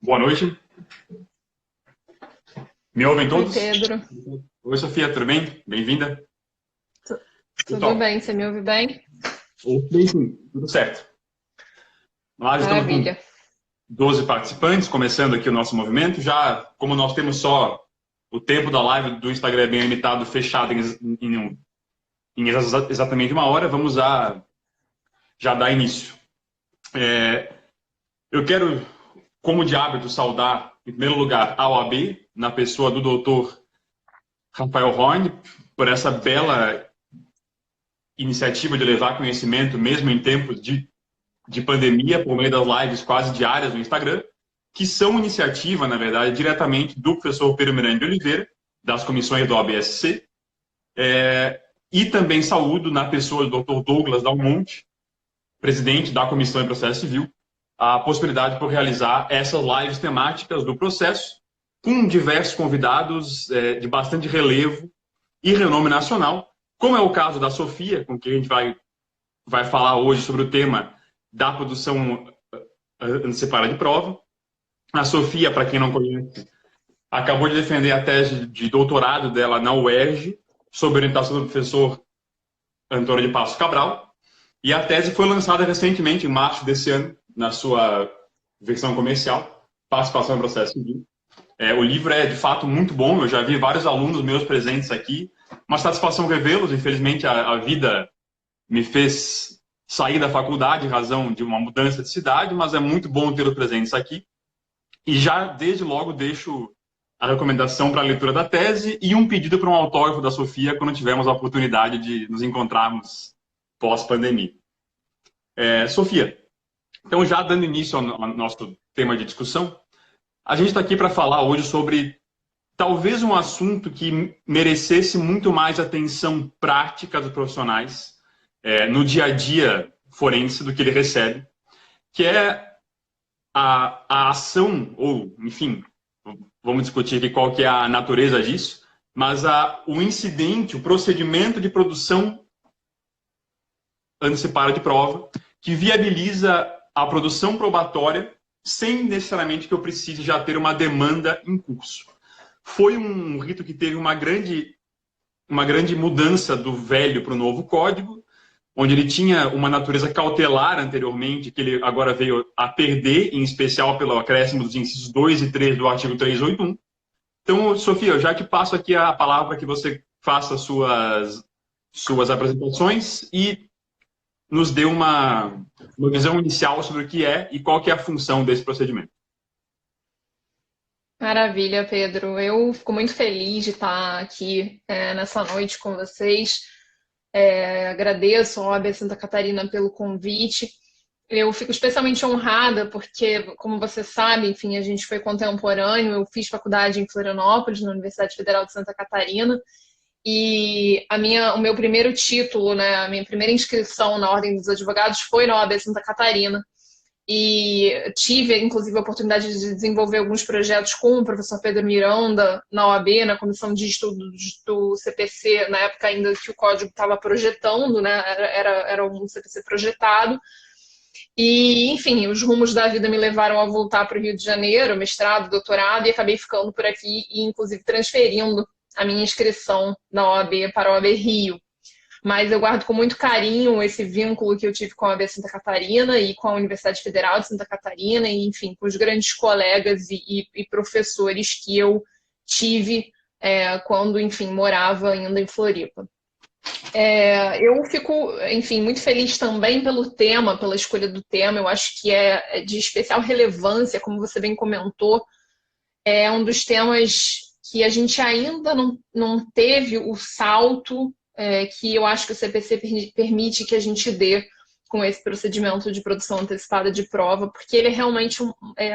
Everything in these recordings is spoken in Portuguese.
Boa noite. Me ouvem Oi, todos? Pedro. Oi, Sofia, tudo bem? Bem-vinda. Tu- Tudo Pessoal, bem? Você me ouve bem? bem sim, tudo certo. Nós estamos com Maravilha. 12 participantes, começando aqui o nosso movimento. Já, como nós temos só o tempo da live do Instagram é bem limitado, fechado em exatamente uma hora, vamos já dar início. Eu quero, como de hábito, saudar, em primeiro lugar, a OAB, na pessoa do doutor Rafael Horn, por essa bela iniciativa de levar conhecimento, mesmo em tempos de pandemia, por meio das lives quase diárias no Instagram, que são iniciativa, na verdade, diretamente do professor Pedro Miranda de Oliveira, das comissões do OABSC, e também saúdo na pessoa do Dr. Douglas Dalmonte, presidente da Comissão de Processo Civil, a possibilidade por realizar essas lives temáticas do processo, com diversos convidados de bastante relevo e renome nacional, como é o caso da Sofia, com quem a gente vai falar hoje sobre o tema da produção antecipada de prova. A Sofia, para quem não conhece, acabou de defender a tese de doutorado dela na UERJ, sob orientação do professor Antônio de Passos Cabral, e a tese foi lançada recentemente, em março desse ano, na sua versão comercial, Participação em Processo Civil. O livro é, de fato, muito bom, eu já vi vários alunos meus presentes aqui, uma satisfação revê-los, infelizmente a vida me fez sair da faculdade em razão de uma mudança de cidade, mas é muito bom tê-los presentes aqui. E já, desde logo, deixo a recomendação para a leitura da tese e um pedido para um autógrafo da Sofia quando tivermos a oportunidade de nos encontrarmos pós-pandemia. Sofia, então já dando início ao nosso tema de discussão, a gente está aqui para falar hoje sobre talvez um assunto que merecesse muito mais atenção prática dos profissionais no dia a dia forense do que ele recebe, que é a ação, ou, enfim, vamos discutir aqui qual que é a natureza disso, mas o incidente, o procedimento de produção antecipada de prova, que viabiliza a produção probatória sem necessariamente que eu precise já ter uma demanda em curso. Foi um rito que teve uma grande mudança do velho para o novo código, onde ele tinha uma natureza cautelar anteriormente, que ele agora veio a perder, em especial pelo acréscimo dos incisos 2 e 3 do artigo 381. Então, Sofia, eu já te passo aqui a palavra para que você faça suas apresentações e nos dê uma visão inicial sobre o que é e qual que é a função desse procedimento. Maravilha, Pedro. Eu fico muito feliz de estar aqui nessa noite com vocês. Agradeço ao OAB Santa Catarina pelo convite. Eu fico especialmente honrada porque, como você sabe, enfim, a gente foi contemporâneo. Eu fiz faculdade em Florianópolis, na Universidade Federal de Santa Catarina, e o meu primeiro título, né, a minha primeira inscrição na Ordem dos Advogados foi na OAB Santa Catarina. E tive, inclusive, a oportunidade de desenvolver alguns projetos com o professor Pedro Miranda na OAB, na Comissão de Estudos do CPC, na época ainda que o código estava projetando, né? Era um CPC projetado. E, enfim, os rumos da vida me levaram a voltar para o Rio de Janeiro, mestrado, doutorado, e acabei ficando por aqui e, inclusive, transferindo a minha inscrição na OAB para a OAB Rio. Mas eu guardo com muito carinho esse vínculo que eu tive com a UAB Santa Catarina e com a Universidade Federal de Santa Catarina, e, enfim, com os grandes colegas e professores que eu tive quando, enfim, morava ainda em Floripa. Eu fico, enfim, muito feliz também pelo tema, pela escolha do tema. Eu acho que é de especial relevância, como você bem comentou, é um dos temas que a gente ainda não teve o salto que eu acho que o CPC permite que a gente dê com esse procedimento de produção antecipada de prova, porque ele é realmente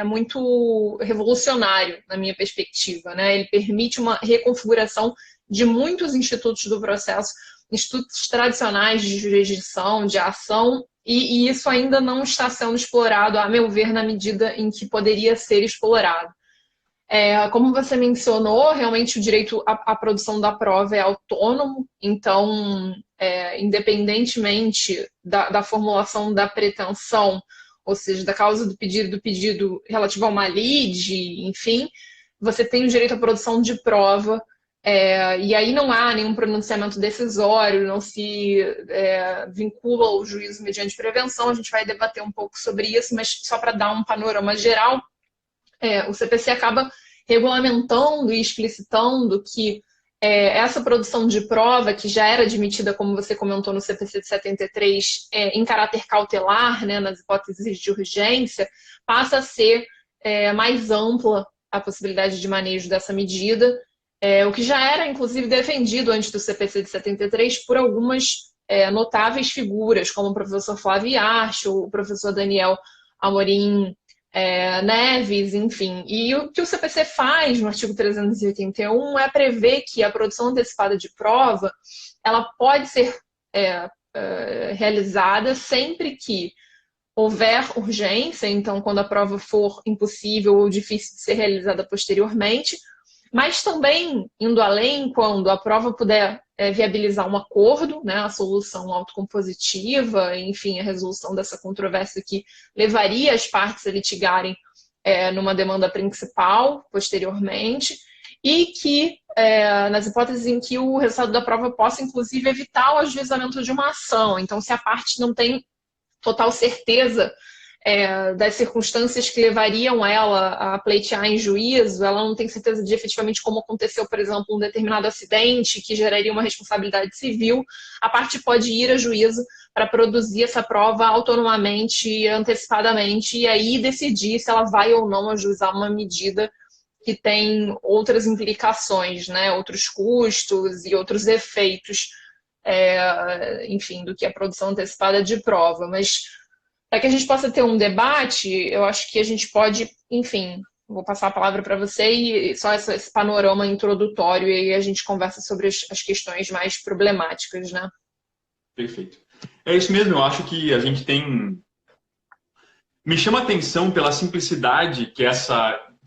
muito revolucionário, na minha perspectiva, né? Ele permite uma reconfiguração de muitos institutos do processo, institutos tradicionais de jurisdição, de ação, e isso ainda não está sendo explorado, a meu ver, na medida em que poderia ser explorado. Como você mencionou, realmente o direito à produção da prova é autônomo, então, independentemente da formulação da pretensão ou seja, da causa do pedido relativo a uma lide, enfim, você tem o direito à produção de prova, e aí não há nenhum pronunciamento decisório, não se vincula ao juízo mediante prevenção. A gente vai debater um pouco sobre isso, mas só para dar um panorama geral, o CPC acaba regulamentando e explicitando que essa produção de prova, que já era admitida, como você comentou, no CPC de 73, em caráter cautelar, né, nas hipóteses de urgência, passa a ser mais ampla a possibilidade de manejo dessa medida, o que já era, inclusive, defendido antes do CPC de 73 por algumas notáveis figuras, como o professor Flávio Archo, o professor Daniel Amorim Neves, enfim. E o que o CPC faz no artigo 381 é prever que a produção antecipada de prova ela pode ser realizada sempre que houver urgência, então quando a prova for impossível ou difícil de ser realizada posteriormente, mas também indo além quando a prova puder viabilizar um acordo, né, a solução autocompositiva, enfim, a resolução dessa controvérsia que levaria as partes a litigarem numa demanda principal posteriormente, e que, nas hipóteses em que o resultado da prova possa, inclusive, evitar o ajuizamento de uma ação. Então, se a parte não tem total certeza das circunstâncias que levariam ela a pleitear em juízo, ela não tem certeza de efetivamente como aconteceu, por exemplo, um determinado acidente que geraria uma responsabilidade civil, a parte pode ir a juízo para produzir essa prova autonomamente, antecipadamente, e aí decidir se ela vai ou não ajuizar uma medida que tem outras implicações, né, outros custos e outros efeitos, enfim, do que a produção antecipada de prova. Mas para que a gente possa ter um debate, eu acho que a gente pode, enfim, vou passar a palavra para você e só esse panorama introdutório, e aí a gente conversa sobre as questões mais problemáticas, né? Perfeito. É isso mesmo, eu acho que a gente tem... Me chama a atenção pela simplicidade que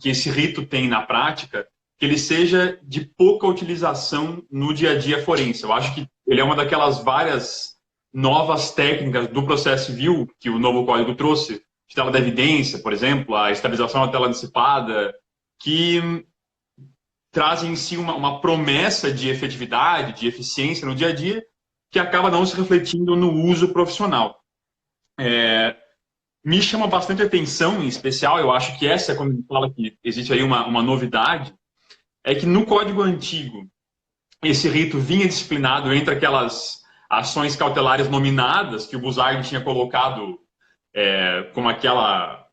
esse rito tem na prática, que ele seja de pouca utilização no dia a dia forense. Eu acho que ele é uma daquelas várias novas técnicas do processo civil que o novo código trouxe, de tela da evidência, por exemplo, a estabilização da tela antecipada, que trazem em si uma promessa de efetividade, de eficiência no dia a dia, que acaba não se refletindo no uso profissional. Me chama bastante atenção, em especial, eu acho que essa, quando a gente fala que existe aí uma novidade, é que no código antigo, esse rito vinha disciplinado entre aquelas ações cautelares nominadas que o Buzardi tinha colocado como aquela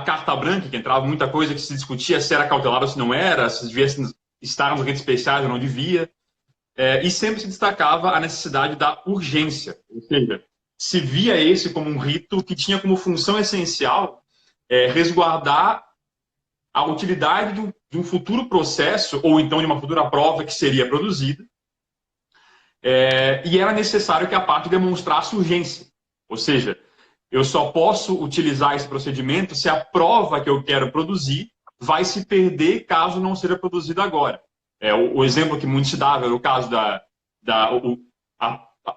carta branca, que entrava muita coisa que se discutia se era cautelar ou se não era, se devia estar nos ritos especiais ou não devia, e sempre se destacava a necessidade da urgência, ou seja, se via esse como um rito que tinha como função essencial resguardar a utilidade de um futuro processo, ou então de uma futura prova que seria produzida, e era necessário que a parte demonstrasse urgência. Ou seja, eu só posso utilizar esse procedimento se a prova que eu quero produzir vai se perder caso não seja produzida agora. O exemplo que muito se dava era o caso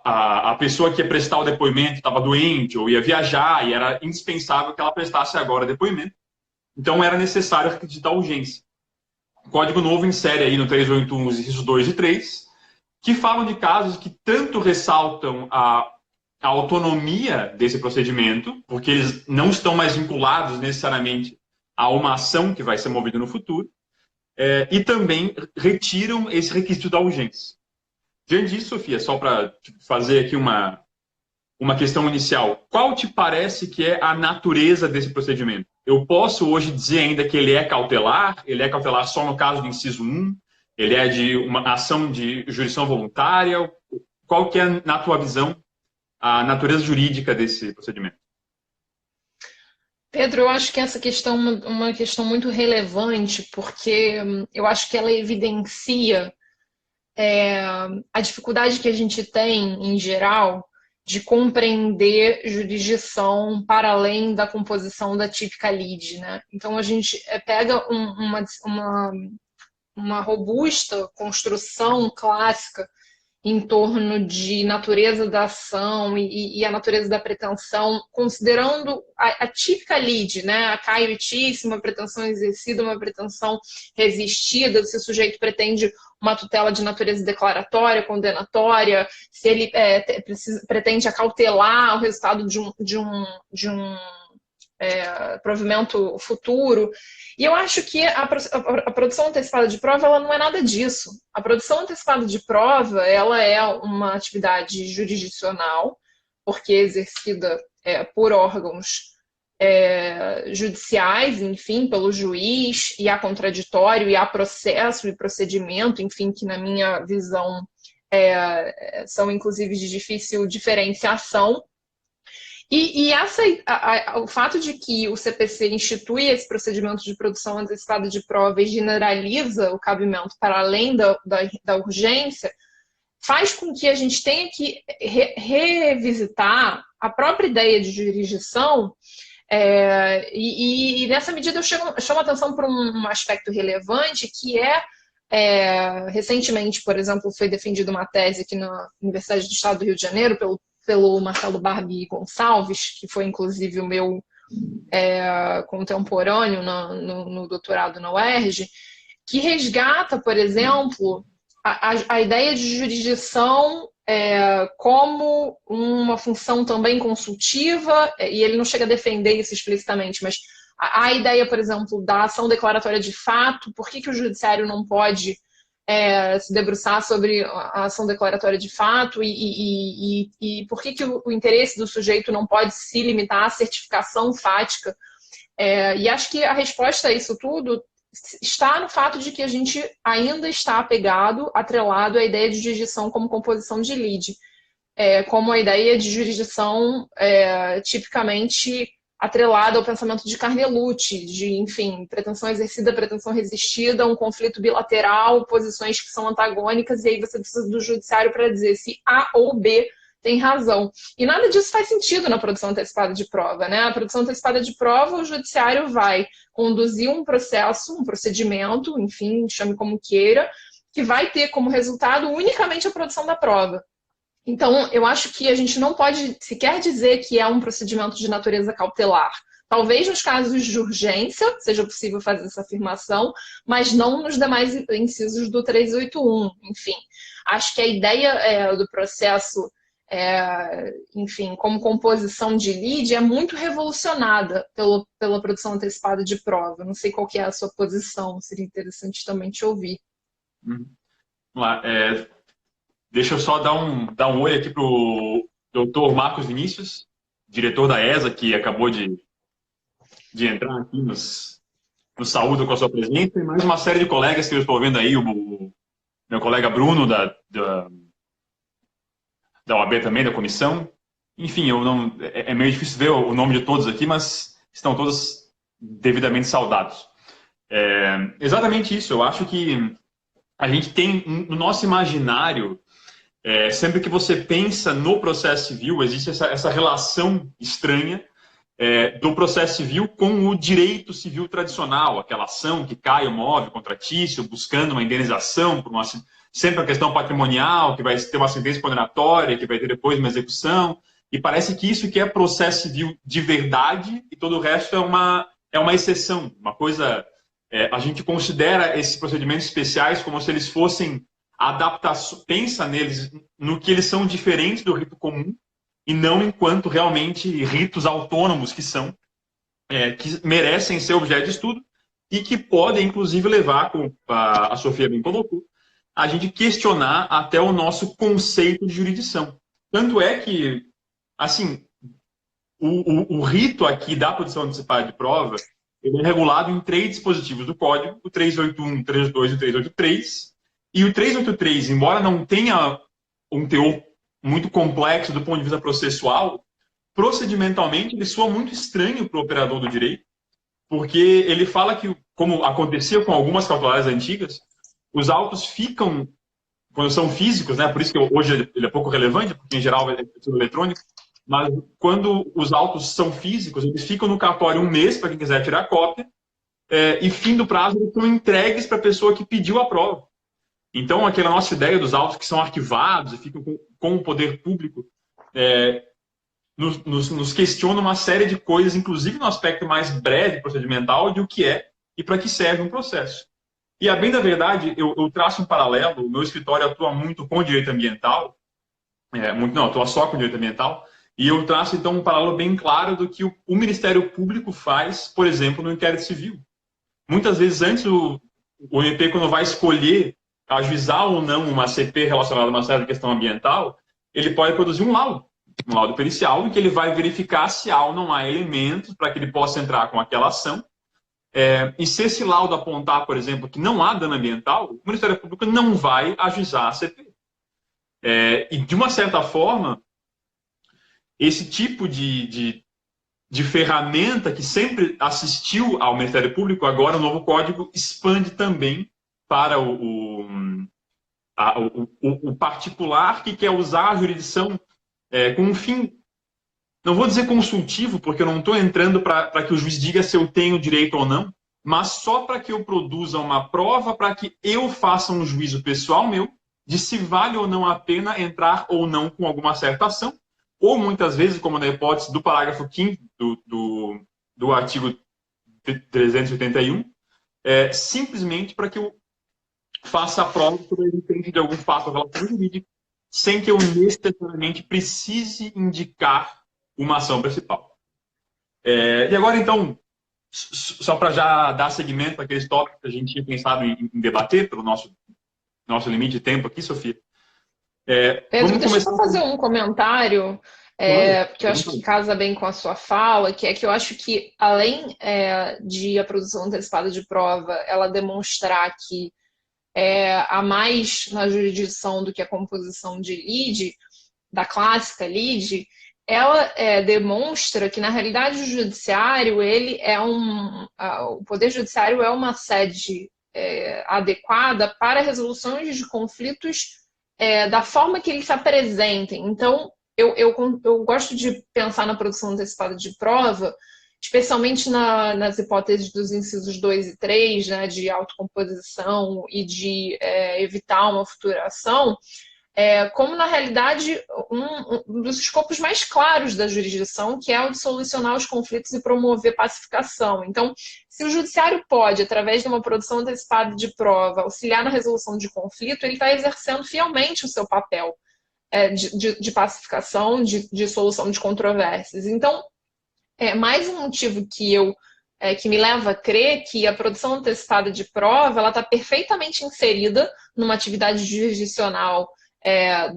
a pessoa que ia prestar o depoimento estava doente ou ia viajar e era indispensável que ela prestasse agora o depoimento. Então era necessário requisitar urgência. O Código Novo insere aí no 381 os incisos 2 e 3, que falam de casos que tanto ressaltam a autonomia desse procedimento, porque eles não estão mais vinculados necessariamente a uma ação que vai ser movida no futuro, e também retiram esse requisito da urgência. Diante disso, Sofia, só para fazer aqui uma questão inicial, qual te parece que é a natureza desse procedimento? Eu posso hoje dizer ainda que ele é cautelar só no caso do inciso 1, ele é de uma ação de jurisdição voluntária? Qual que é, na tua visão, a natureza jurídica desse procedimento? Pedro, eu acho que essa questão é uma questão muito relevante, porque eu acho que ela evidencia a dificuldade que a gente tem, em geral, de compreender jurisdição para além da composição da típica lide, né? Então, a gente pega uma robusta construção clássica em torno de natureza da ação e a natureza da pretensão, considerando a típica lide, né? A caiutice, uma pretensão exercida, uma pretensão resistida, se o sujeito pretende uma tutela de natureza declaratória, condenatória, se ele pretende acautelar o resultado de um provimento futuro. E eu acho que a produção antecipada de prova ela não é nada disso. A produção antecipada de prova ela é uma atividade jurisdicional, porque é exercida por órgãos judiciais, enfim, pelo juiz, e há contraditório, e há processo e procedimento, enfim, que na minha visão são inclusive de difícil diferenciação. E o fato de que o CPC institui esse procedimento de produção antecipada de prova e generaliza o cabimento para além da urgência, faz com que a gente tenha que revisitar a própria ideia de jurisdição, e nessa medida eu chamo a atenção para um aspecto relevante, que recentemente, por exemplo, foi defendida uma tese aqui na Universidade do Estado do Rio de Janeiro pelo Marcelo Barbie Gonçalves, que foi inclusive o meu contemporâneo no doutorado na UERJ, que resgata, por exemplo, a ideia de jurisdição como uma função também consultiva, e ele não chega a defender isso explicitamente, mas a ideia, por exemplo, da ação declaratória de fato, por que o judiciário não pode se debruçar sobre a ação declaratória de fato e por que o interesse do sujeito não pode se limitar à certificação fática. E acho que a resposta a isso tudo está no fato de que a gente ainda está atrelado à ideia de jurisdição como composição de lide, como a ideia de jurisdição tipicamente atrelada ao pensamento de Carnelucci, de, enfim, pretensão exercida, pretensão resistida, um conflito bilateral, posições que são antagônicas, e aí você precisa do judiciário para dizer se A ou B tem razão. E nada disso faz sentido na produção antecipada de prova, né? A produção antecipada de prova, o judiciário vai conduzir um processo, um procedimento, enfim, chame como queira, que vai ter como resultado unicamente a produção da prova. Então, eu acho que a gente não pode sequer dizer que é um procedimento de natureza cautelar. Talvez nos casos de urgência seja possível fazer essa afirmação, mas não nos demais incisos do 381. Enfim, acho que a ideia do processo, enfim, como composição de lide é muito revolucionada pela produção antecipada de prova. Não sei qual que é a sua posição, seria interessante também te ouvir. Vamos lá. Deixa eu só dar um oi aqui para o doutor Marcos Vinícius, diretor da ESA, que acabou de entrar aqui nos saúda com a sua presença, e mais uma série de colegas que eu estou vendo aí, o meu colega Bruno, da OAB também, da comissão. Enfim, é meio difícil ver o nome de todos aqui, mas estão todos devidamente saudados. Exatamente isso, eu acho que a gente tem no nosso imaginário, sempre que você pensa no processo civil, existe essa relação estranha do processo civil com o direito civil tradicional, aquela ação que cai o móvel contratício, buscando uma indenização, sempre a questão patrimonial, que vai ter uma sentença condenatória, que vai ter depois uma execução, e parece que isso que é processo civil de verdade e todo o resto é uma exceção, uma coisa... a gente considera esses procedimentos especiais como se eles fossem adaptação, pensa neles no que eles são diferentes do rito comum e não enquanto realmente ritos autônomos que são, que merecem ser objeto de estudo e que podem, inclusive, levar, como a Sofia bem colocou, a gente questionar até o nosso conceito de jurisdição. Tanto é que, assim, o rito aqui da produção antecipada de prova, ele é regulado em 3 dispositivos do Código, o 381, o 382 e o 383. E o 383, embora não tenha um teor muito complexo do ponto de vista processual, procedimentalmente ele soa muito estranho para o operador do direito, porque ele fala que, como acontecia com algumas cautelares antigas, os autos ficam, quando são físicos, né, por isso que hoje ele é pouco relevante, porque em geral é tudo eletrônico, mas quando os autos são físicos, eles ficam no cartório 1 mês, para quem quiser tirar cópia, e fim do prazo eles são entregues para a pessoa que pediu a prova. Então, aquela nossa ideia dos autos que são arquivados e ficam com o poder público nos questiona uma série de coisas, inclusive no aspecto mais breve procedimental, de o que é e para que serve um processo. E, a bem da verdade, eu traço um paralelo. O meu escritório atua muito com direito ambiental, atua só com direito ambiental, e eu traço, então, um paralelo bem claro do que o Ministério Público faz, por exemplo, no inquérito civil. Muitas vezes, antes, o MP, quando vai escolher ajuizar ou não uma CP relacionada a uma certa questão ambiental, ele pode produzir um laudo pericial, em que ele vai verificar se há ou não há elementos para que ele possa entrar com aquela ação. E se esse laudo apontar, por exemplo, que não há dano ambiental, o Ministério Público não vai ajuizar a CP. E, de uma certa forma, esse tipo de ferramenta que sempre assistiu ao Ministério Público, agora o novo código expande também para o particular que quer usar a jurisdição com um fim, não vou dizer consultivo, porque eu não estou entrando para que o juiz diga se eu tenho direito ou não, mas só para que eu produza uma prova para que eu faça um juízo pessoal meu de se vale ou não a pena entrar ou não com alguma certa ação, ou muitas vezes, como na hipótese do parágrafo 5º do artigo 381, simplesmente para que eu faça a prova sobre a existência de algum fato ou relação jurídica, sem que eu necessariamente precise indicar uma ação principal. E agora, então, só para já dar seguimento àqueles tópicos que a gente tinha pensado em debater, pelo nosso limite de tempo aqui, Sofia. Pedro, deixa eu só fazer um comentário, porque eu acho que casa bem com a sua fala, que é que eu acho que, além de a produção antecipada de prova, ela demonstrar que há mais na jurisdição do que a composição de lide, da clássica lide, ela demonstra que, na realidade, o judiciário, o Poder Judiciário é uma sede adequada para resoluções de conflitos da forma que eles se apresentem. Então, eu gosto de pensar na produção antecipada de prova, especialmente nas hipóteses dos incisos 2 e 3, né, de autocomposição e de evitar uma futura ação, como, na realidade, um dos escopos mais claros da jurisdição, que é o de solucionar os conflitos e promover pacificação. Então, se o judiciário pode, através de uma produção antecipada de prova, auxiliar na resolução de conflito, ele está exercendo fielmente o seu papel de pacificação, de solução de controvérsias. Então, mais um motivo que me leva a crer que a produção antecipada de prova ela está perfeitamente inserida numa atividade jurisdicional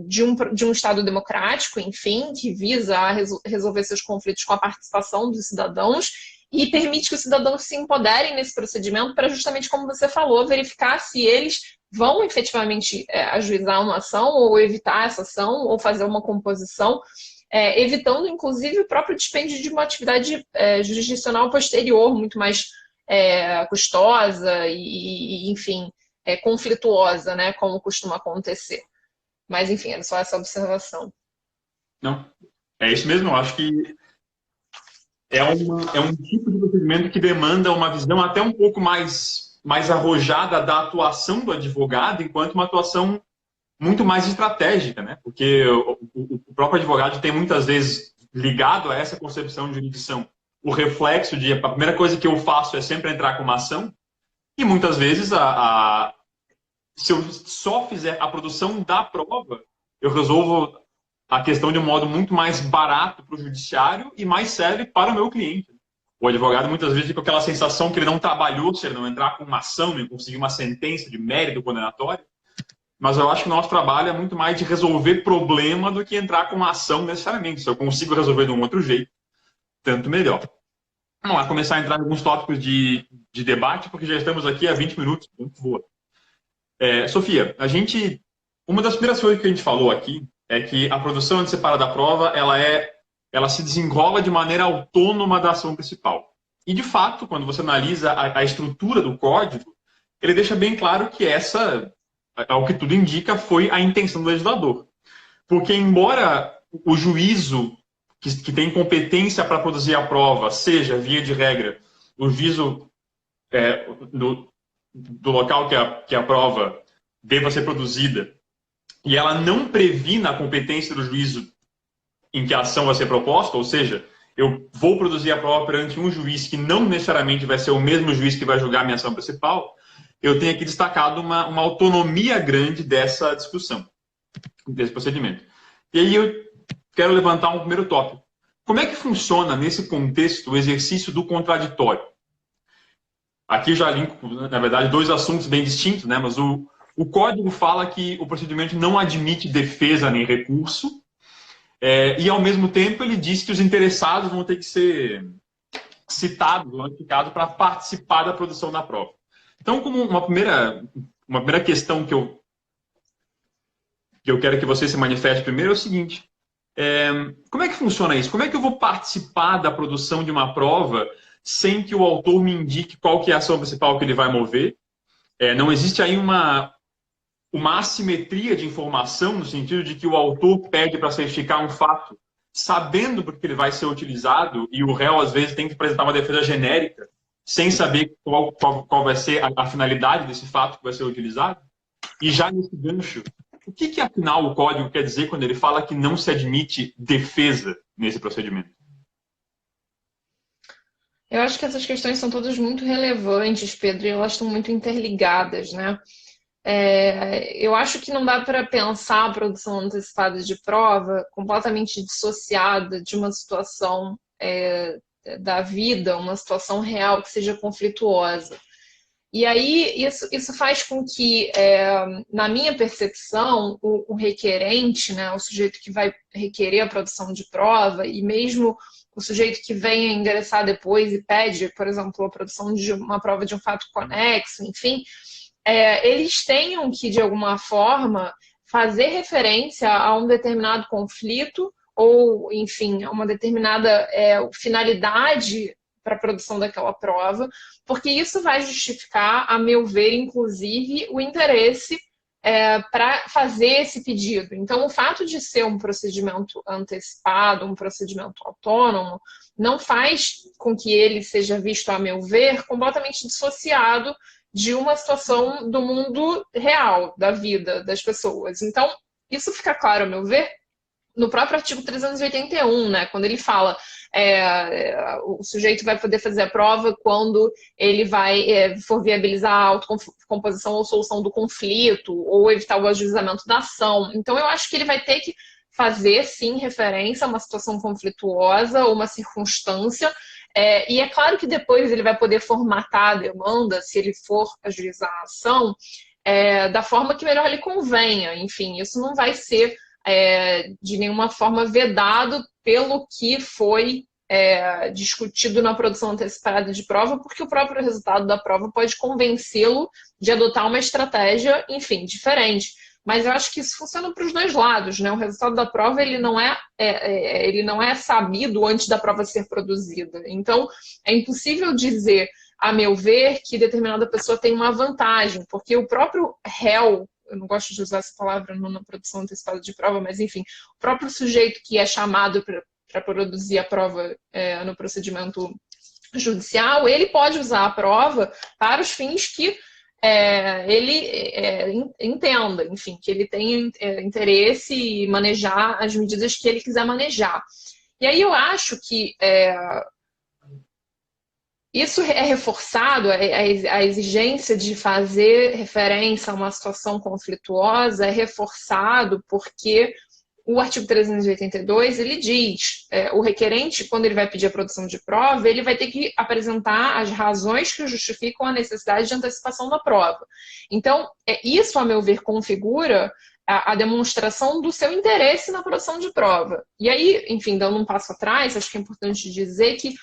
de um Estado democrático, enfim, que visa resolver seus conflitos com a participação dos cidadãos e permite que os cidadãos se empoderem nesse procedimento para, justamente como você falou, verificar se eles vão efetivamente ajuizar uma ação ou evitar essa ação ou fazer uma composição, evitando, inclusive, o próprio dispêndio de uma atividade jurisdicional posterior, muito mais custosa e enfim, conflituosa, né, como costuma acontecer. Mas, enfim, era só essa observação. Não, é isso mesmo. Eu acho que é um tipo de procedimento que demanda uma visão até um pouco mais arrojada da atuação do advogado, enquanto uma atuação muito mais estratégica, né? Porque o próprio advogado tem muitas vezes ligado a essa concepção de jurisdição o reflexo de a primeira coisa que eu faço é sempre entrar com uma ação, e muitas vezes se eu só fizer a produção da prova, eu resolvo a questão de um modo muito mais barato para o judiciário e mais sério para o meu cliente. O advogado muitas vezes fica com aquela sensação que ele não trabalhou se ele não entrar com uma ação, nem conseguir uma sentença de mérito condenatório. Mas eu acho que o nosso trabalho é muito mais de resolver problema do que entrar com uma ação necessariamente. Se eu consigo resolver de um outro jeito, tanto melhor. Vamos lá, começar a entrar em alguns tópicos de debate, porque já estamos aqui há 20 minutos. Muito boa. Sofia, uma das primeiras coisas que a gente falou aqui é que a produção antecipada da prova ela se desenrola de maneira autônoma da ação principal. E, de fato, quando você analisa a estrutura do código, ele deixa bem claro que essa, ao que tudo indica, foi a intenção do legislador. Porque, embora o juízo que tem competência para produzir a prova seja, via de regra, o juízo do local que a prova deva ser produzida e ela não previna a competência do juízo em que a ação vai ser proposta, ou seja, eu vou produzir a prova perante um juiz que não necessariamente vai ser o mesmo juiz que vai julgar a minha ação principal, eu tenho aqui destacado uma autonomia grande dessa discussão, desse procedimento. E aí eu quero levantar um primeiro tópico. Como é que funciona, nesse contexto, o exercício do contraditório? Aqui eu já linko, na verdade, dois assuntos bem distintos, né? Mas o código fala que o procedimento não admite defesa nem recurso, e, ao mesmo tempo, ele diz que os interessados vão ter que ser citados, notificados, para participar da produção da prova. Então, como uma primeira questão que eu quero que você se manifeste primeiro é o seguinte: como é que funciona isso? Como é que eu vou participar da produção de uma prova sem que o autor me indique qual que é a ação principal que ele vai mover? Não existe aí uma assimetria de informação, no sentido de que o autor pede para certificar um fato, sabendo porque ele vai ser utilizado, e o réu, às vezes, tem que apresentar uma defesa genérica, sem saber qual vai ser a finalidade desse fato que vai ser utilizado? E já nesse gancho, o que afinal, o código quer dizer quando ele fala que não se admite defesa nesse procedimento? Eu acho que essas questões são todas muito relevantes, Pedro, e elas estão muito interligadas, né? Eu acho que não dá para pensar a produção antecipada de prova completamente dissociada de uma situação da vida, uma situação real que seja conflituosa. E aí, isso faz com que, na minha percepção, o requerente, né, o sujeito que vai requerer a produção de prova, e mesmo o sujeito que vem ingressar depois e pede, por exemplo, a produção de uma prova de um fato conexo, enfim, eles tenham que, de alguma forma, fazer referência a um determinado conflito ou, enfim, a uma determinada finalidade para a produção daquela prova, porque isso vai justificar, a meu ver, inclusive, o interesse para fazer esse pedido. Então, o fato de ser um procedimento antecipado, um procedimento autônomo, não faz com que ele seja visto, a meu ver, completamente dissociado de uma situação do mundo real, da vida das pessoas. Então, isso fica claro, a meu ver, no próprio artigo 381, né, quando ele fala o sujeito vai poder fazer a prova quando ele for viabilizar a autocomposição ou solução do conflito, ou evitar o ajuizamento da ação. Então, eu acho que ele vai ter que fazer, sim, referência a uma situação conflituosa ou uma circunstância, e é claro que depois ele vai poder formatar a demanda, se ele for ajuizar a ação, da forma que melhor lhe convenha. Enfim, isso não vai ser de nenhuma forma vedado pelo que foi discutido na produção antecipada de prova, porque o próprio resultado da prova pode convencê-lo de adotar uma estratégia, enfim, diferente. Mas eu acho que isso funciona para os dois lados, né? O resultado da prova ele não é sabido antes da prova ser produzida. Então, é impossível dizer, a meu ver, que determinada pessoa tem uma vantagem, porque o próprio réu, eu não gosto de usar essa palavra na produção antecipada de prova, mas enfim, o próprio sujeito que é chamado para produzir a prova no procedimento judicial, ele pode usar a prova para os fins que ele entenda, enfim, que ele tenha interesse em manejar as medidas que ele quiser manejar. E aí eu acho que isso é reforçado, a exigência de fazer referência a uma situação conflituosa é reforçado porque o artigo 382, ele diz, o requerente, quando ele vai pedir a produção de prova, ele vai ter que apresentar as razões que justificam a necessidade de antecipação da prova. Então, isso, a meu ver, configura a demonstração do seu interesse na produção de prova. E aí, enfim, dando um passo atrás, acho que é importante dizer que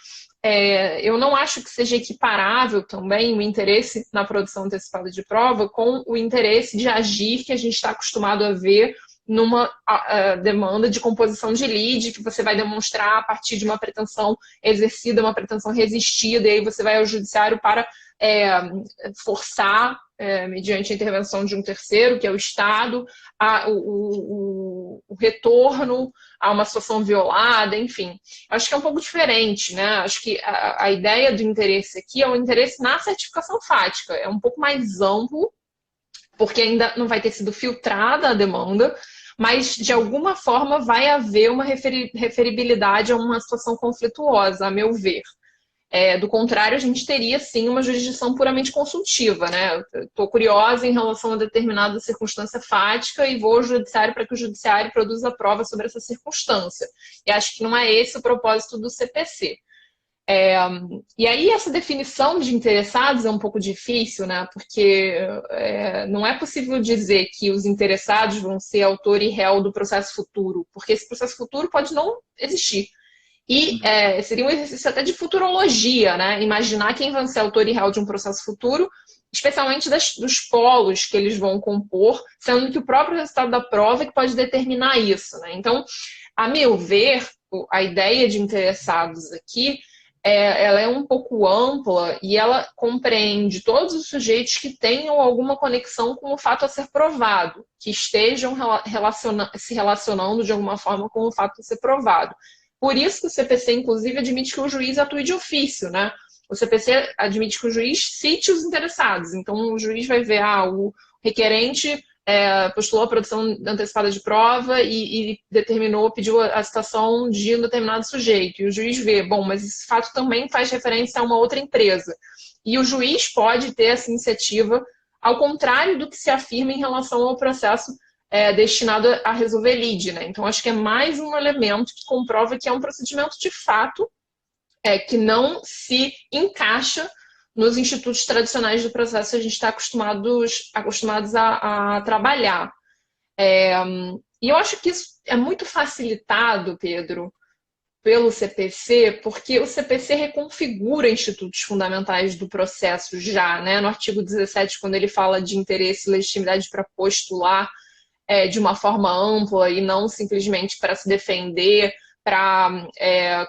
eu não acho que seja equiparável também o interesse na produção antecipada de prova com o interesse de agir que a gente está acostumado a ver numa demanda de composição de lide, que você vai demonstrar a partir de uma pretensão exercida, uma pretensão resistida, e aí você vai ao judiciário para forçar, mediante a intervenção de um terceiro, que é o Estado, o retorno a uma situação violada, enfim. Acho que é um pouco diferente, né? Acho que a ideia do interesse aqui é o interesse na certificação fática, é um pouco mais amplo, porque ainda não vai ter sido filtrada a demanda, mas de alguma forma vai haver uma referibilidade a uma situação conflituosa, a meu ver. Do contrário, a gente teria sim uma jurisdição puramente consultiva, né? Estou curiosa em relação a determinada circunstância fática e vou ao judiciário para que o judiciário produza prova sobre essa circunstância. E acho que não é esse o propósito do CPC. E aí essa definição de interessados é um pouco difícil, né? Porque não é possível dizer que os interessados vão ser autor e réu do processo futuro, porque esse processo futuro pode não existir. E seria um exercício até de futurologia, né? Imaginar quem vai ser autor e réu de um processo futuro, especialmente dos polos que eles vão compor, sendo que o próprio resultado da prova é que pode determinar isso, né? Então, a meu ver, a ideia de interessados aqui, ela é um pouco ampla e ela compreende todos os sujeitos que tenham alguma conexão com o fato a ser provado, que estejam se relacionando de alguma forma com o fato a ser provado. Por isso que o CPC, inclusive, admite que o juiz atue de ofício, né? O CPC admite que o juiz cite os interessados. Então, o juiz vai ver, o requerente postulou a produção antecipada de prova e pediu a citação de um determinado sujeito. E o juiz vê, bom, mas esse fato também faz referência a uma outra empresa. E o juiz pode ter essa iniciativa, ao contrário do que se afirma em relação ao processo destinado a resolver lide, né? Então, acho que é mais um elemento que comprova que é um procedimento de fato que não se encaixa nos institutos tradicionais do processo que a gente está acostumados a trabalhar. E eu acho que isso é muito facilitado, Pedro, pelo CPC, porque o CPC reconfigura institutos fundamentais do processo já, né? No artigo 17, quando ele fala de interesse e legitimidade para postular de uma forma ampla e não simplesmente para se defender, para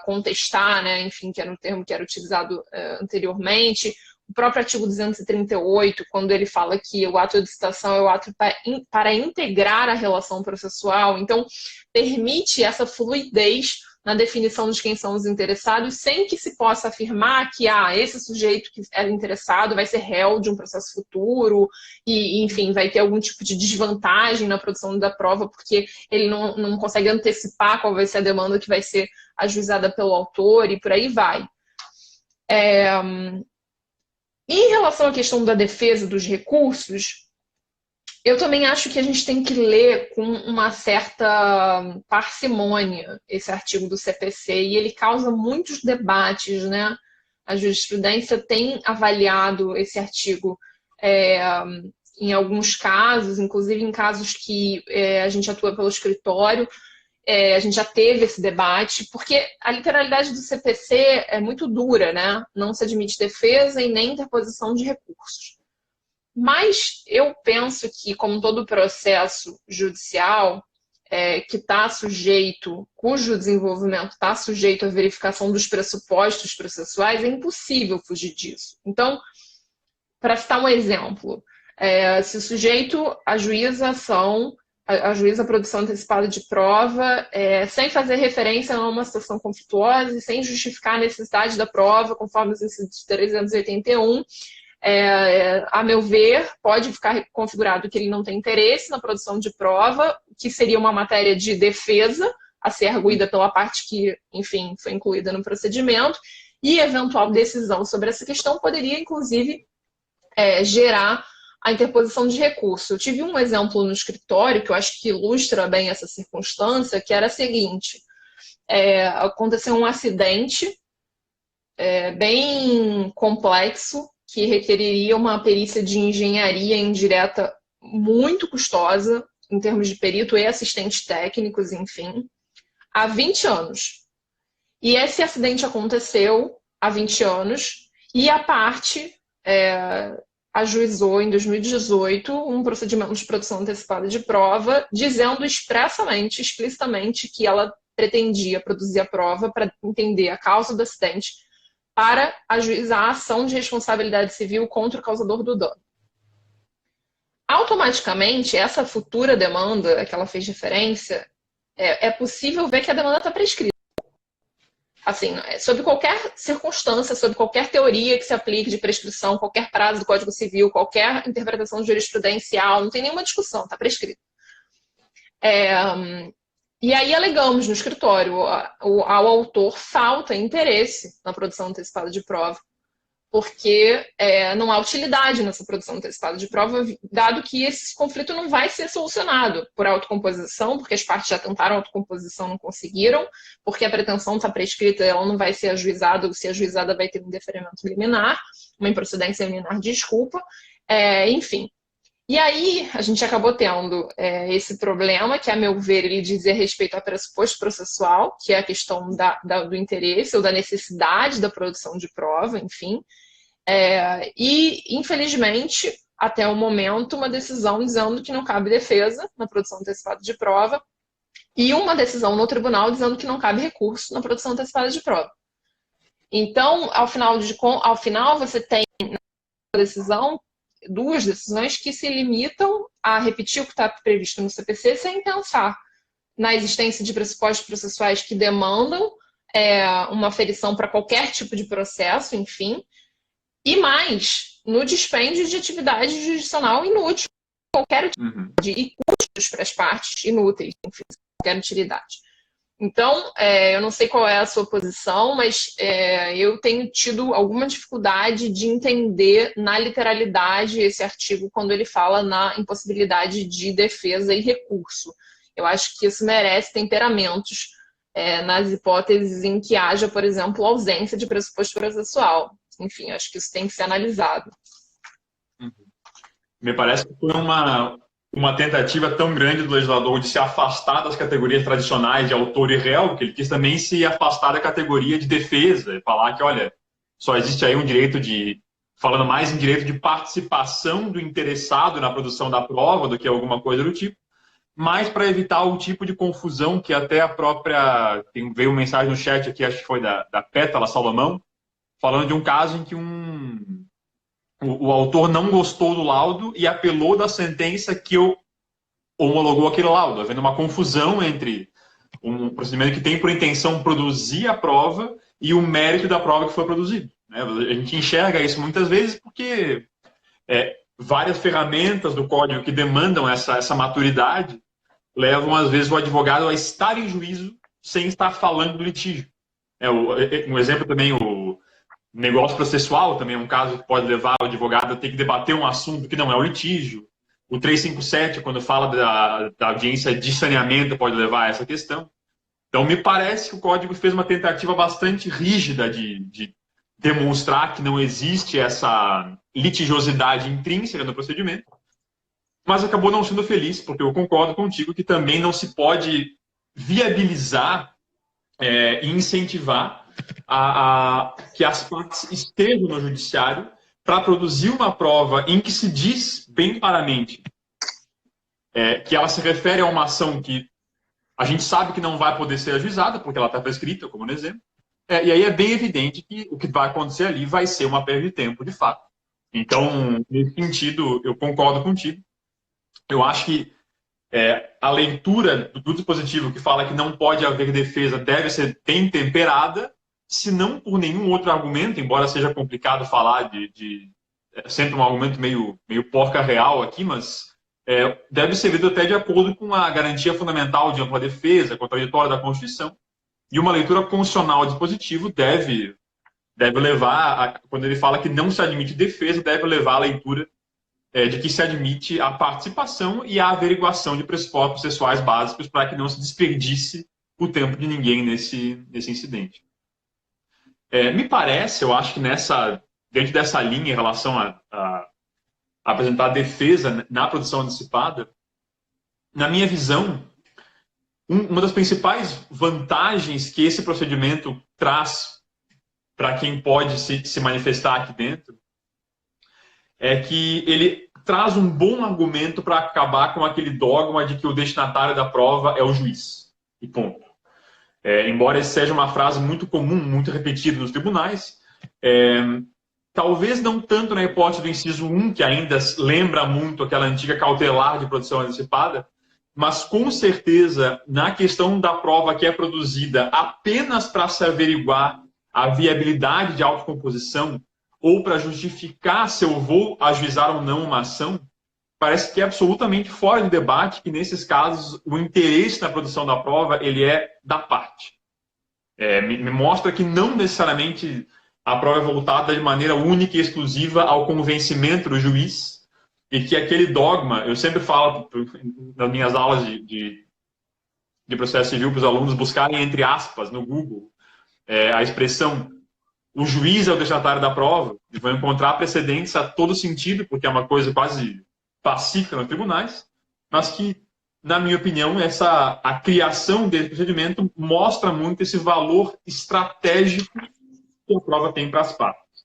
contestar, né? Enfim, que era um termo que era utilizado anteriormente. O próprio artigo 238, quando ele fala que o ato de citação é o ato para integrar a relação processual, então permite essa fluidez na definição de quem são os interessados, sem que se possa afirmar que esse sujeito que é interessado vai ser réu de um processo futuro e, enfim, vai ter algum tipo de desvantagem na produção da prova, porque ele não consegue antecipar qual vai ser a demanda que vai ser ajuizada pelo autor e por aí vai. Em relação à questão da defesa dos recursos, eu também acho que a gente tem que ler com uma certa parcimônia esse artigo do CPC, e ele causa muitos debates, né? A jurisprudência tem avaliado esse artigo em alguns casos, inclusive em casos que a gente atua pelo escritório, a gente já teve esse debate, porque a literalidade do CPC é muito dura, né? Não se admite defesa e nem interposição de recursos. Mas eu penso que, como todo processo judicial que está sujeito, cujo desenvolvimento está sujeito à verificação dos pressupostos processuais, é impossível fugir disso. Então, para citar um exemplo, se o sujeito ajuiza a produção antecipada de prova, sem fazer referência a uma situação conflituosa e sem justificar a necessidade da prova, conforme os incisos 381, a meu ver, pode ficar configurado que ele não tem interesse na produção de prova, que seria uma matéria de defesa a ser arguída pela parte que, enfim, foi incluída no procedimento, e eventual decisão sobre essa questão poderia, inclusive, gerar a interposição de recurso. Eu tive um exemplo no escritório que eu acho que ilustra bem essa circunstância, que era a seguinte: aconteceu um acidente bem complexo, que requeriria uma perícia de engenharia indireta muito custosa, em termos de perito e assistentes técnicos, enfim, há 20 anos. E esse acidente aconteceu há 20 anos, e a parte ajuizou em 2018 um procedimento de produção antecipada de prova, dizendo explicitamente, que ela pretendia produzir a prova para entender a causa do acidente, para ajuizar a ação de responsabilidade civil contra o causador do dano. Automaticamente, essa futura demanda a que ela fez referência, é possível ver que a demanda está prescrita. Assim, sob qualquer circunstância, sob qualquer teoria que se aplique de prescrição, qualquer prazo do Código Civil, qualquer interpretação jurisprudencial, não tem nenhuma discussão, está prescrito. E aí alegamos no escritório, ao autor falta interesse na produção antecipada de prova, porque não há utilidade nessa produção antecipada de prova, dado que esse conflito não vai ser solucionado por autocomposição, porque as partes já tentaram autocomposição, não conseguiram, porque a pretensão está prescrita, ela não vai ser ajuizada, ou se ajuizada vai ter um indeferimento liminar, uma improcedência liminar, desculpa, enfim. E aí a gente acabou tendo esse problema, que, a meu ver, ele dizia respeito ao pressuposto processual, que é a questão do interesse ou da necessidade da produção de prova, enfim. E, infelizmente, até o momento, uma decisão dizendo que não cabe defesa na produção antecipada de prova e uma decisão no tribunal dizendo que não cabe recurso na produção antecipada de prova. Então, ao final você tem na decisão duas decisões que se limitam a repetir o que está previsto no CPC sem pensar na existência de pressupostos processuais que demandam uma aferição para qualquer tipo de processo, enfim, e mais no dispêndio de atividade jurisdicional inútil, qualquer utilidade, e custos para as partes inúteis, enfim, qualquer utilidade. Então, eu não sei qual é a sua posição, mas eu tenho tido alguma dificuldade de entender na literalidade esse artigo quando ele fala na impossibilidade de defesa e recurso. Eu acho que isso merece temperamentos nas hipóteses em que haja, por exemplo, ausência de pressuposto processual. Enfim, acho que isso tem que ser analisado. Me parece que foi uma tentativa tão grande do legislador de se afastar das categorias tradicionais de autor e réu, que ele quis também se afastar da categoria de defesa, e falar que, olha, só existe aí um direito falando mais em direito de participação do interessado na produção da prova do que alguma coisa do tipo, mas para evitar o tipo de confusão que até a própria... Veio uma mensagem no chat aqui, acho que foi da Pétala Salomão, falando de um caso em que o autor não gostou do laudo e apelou da sentença que homologou aquele laudo, havendo uma confusão entre um procedimento que tem por intenção produzir a prova e o mérito da prova que foi produzida. Né? A gente enxerga isso muitas vezes porque várias ferramentas do código que demandam essa maturidade levam, às vezes, o advogado a estar em juízo sem estar falando do litígio. Um exemplo também, o negócio processual também é um caso que pode levar o advogado a ter que debater um assunto que não é o litígio. O 357, quando fala da audiência de saneamento, pode levar a essa questão. Então, me parece que o Código fez uma tentativa bastante rígida de demonstrar que não existe essa litigiosidade intrínseca no procedimento, mas acabou não sendo feliz, porque eu concordo contigo que também não se pode viabilizar e incentivar que as partes estejam no judiciário para produzir uma prova em que se diz bem claramente que ela se refere a uma ação que a gente sabe que não vai poder ser ajuizada, porque ela está prescrita, como no exemplo, e aí é bem evidente que o que vai acontecer ali vai ser uma perda de tempo, de fato. Então, nesse sentido, eu concordo contigo. Eu acho que a leitura do dispositivo que fala que não pode haver defesa deve ser bem temperada, se não por nenhum outro argumento, embora seja complicado falar sempre um argumento meio porca real aqui, mas deve ser lido até de acordo com a garantia fundamental de ampla defesa, contraditória da Constituição, e uma leitura constitucional ao dispositivo deve levar, quando ele fala que não se admite defesa, deve levar a leitura de que se admite a participação e a averiguação de pressupostos processuais básicos para que não se desperdice o tempo de ninguém nesse incidente. Me parece, eu acho que dentro dessa linha em relação a apresentar defesa na produção antecipada, na minha visão, uma das principais vantagens que esse procedimento traz para quem pode se manifestar aqui dentro é que ele traz um bom argumento para acabar com aquele dogma de que o destinatário da prova é o juiz. E ponto. Embora essa seja uma frase muito comum, muito repetida nos tribunais, talvez não tanto na hipótese do inciso 1, que ainda lembra muito aquela antiga cautelar de produção antecipada, mas com certeza, na questão da prova que é produzida apenas para se averiguar a viabilidade de autocomposição ou para justificar se eu vou ajuizar ou não uma ação, parece que é absolutamente fora de debate que, nesses casos, o interesse na produção da prova ele é da parte. Me mostra que não necessariamente a prova é voltada de maneira única e exclusiva ao convencimento do juiz, e que aquele dogma, eu sempre falo nas minhas aulas de processo civil para os alunos buscarem, entre aspas, no Google, a expressão o juiz é o destinatário da prova, e vão encontrar precedentes a todo sentido, porque é uma coisa quase pacífica nos tribunais, mas que, na minha opinião, a criação desse procedimento mostra muito esse valor estratégico que a prova tem para as partes.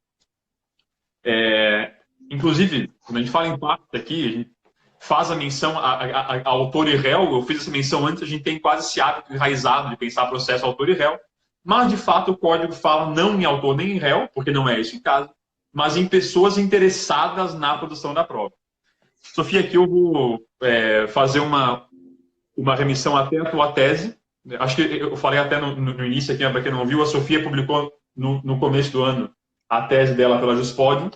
Inclusive, quando a gente fala em parte aqui, a gente faz a menção a autor e réu, eu fiz essa menção antes, a gente tem quase esse hábito enraizado de pensar processo autor e réu, mas, de fato, o código fala não em autor nem em réu, porque não é esse o caso, mas em pessoas interessadas na produção da prova. Sofia, aqui eu vou fazer uma remissão até à tua tese. Acho que eu falei até no início aqui, para quem não viu, a Sofia publicou no começo do ano a tese dela pela JustPodium.